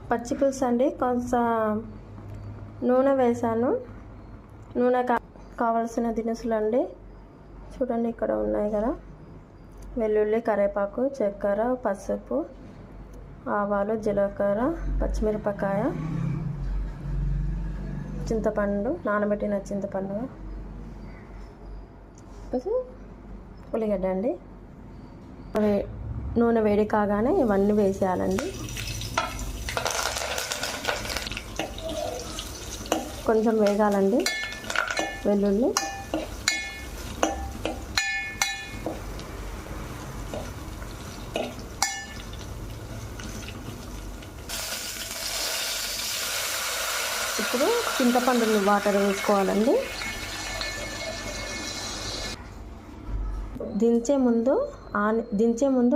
పచ్చి పులుసు అండి. కొంచెం నూనె వేసాను. నూనె కావాల్సిన దినుసులు అండి చూడండి, ఇక్కడ ఉన్నాయి కదా. వెల్లుల్లి, కరివేపాకు, చక్కెర, పసుపు, ఆవాలు, జీలకర్ర, పచ్చిమిరపకాయ, చింతపండు, నానబెట్టిన చింతపండు, ఉల్లిగడ్డ అండి. నూనె వేడి కాగానే ఇవన్నీ వేసేయాలండి. కొంచెం వేగాలండి వెల్లుల్లి. ఇప్పుడు చింతపండుని వాటర్ వేసుకోవాలండి. దించే ముందు